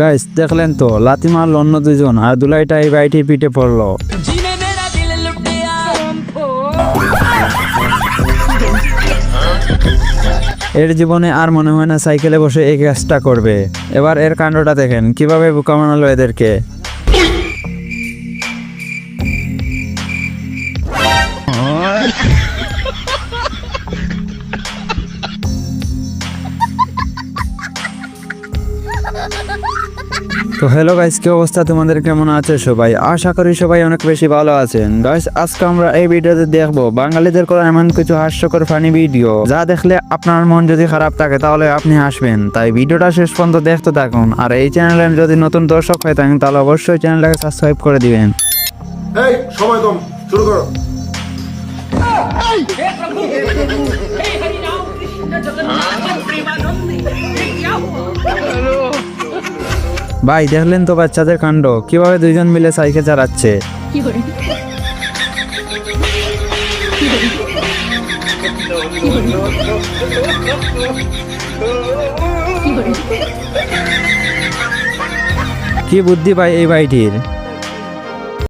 Guys দেখলেন তো, লাথি মারল অন্য দুজন আর দুলাইটা এই বাইটির পিঠে পড়লো। এর জীবনে আর মনে হয় না সাইকেলে বসে এই কাজটা করবে। এবার এর কাণ্ডটা দেখেন, কিভাবে বোকা বানালো এদেরকে। তো হ্যালো গাইস, কি অবস্থা তোমাদের, কেমন আছে সবাই? আশা করি সবাই অনেক বেশি ভালো আছেন। গাইস আজকে আমরা এই ভিডিওতে দেখবো বাঙালিদের করা এমন কিছু হাস্যকর ফানি ভিডিও, যা দেখলে আপনার মন যদি খারাপ থাকে তাহলে আপনি হাসবেন। তাই ভিডিওটা শেষ পর্যন্ত দেখতে থাকুন। আর এই চ্যানেলে যদি নতুন দর্শক হয়ে থাকেন তাহলে অবশ্যই চ্যানেলটাকে সাবস্ক্রাইব করে দিবেন। এই সময় কম, শুরু করো। ভাই দেখলেন তো বাচ্চাদের কাণ্ড, কিভাবে দুইজন মিলে সাইকেল চালাচ্ছে। কি বুদ্ধি ভাই এই ভাইটির।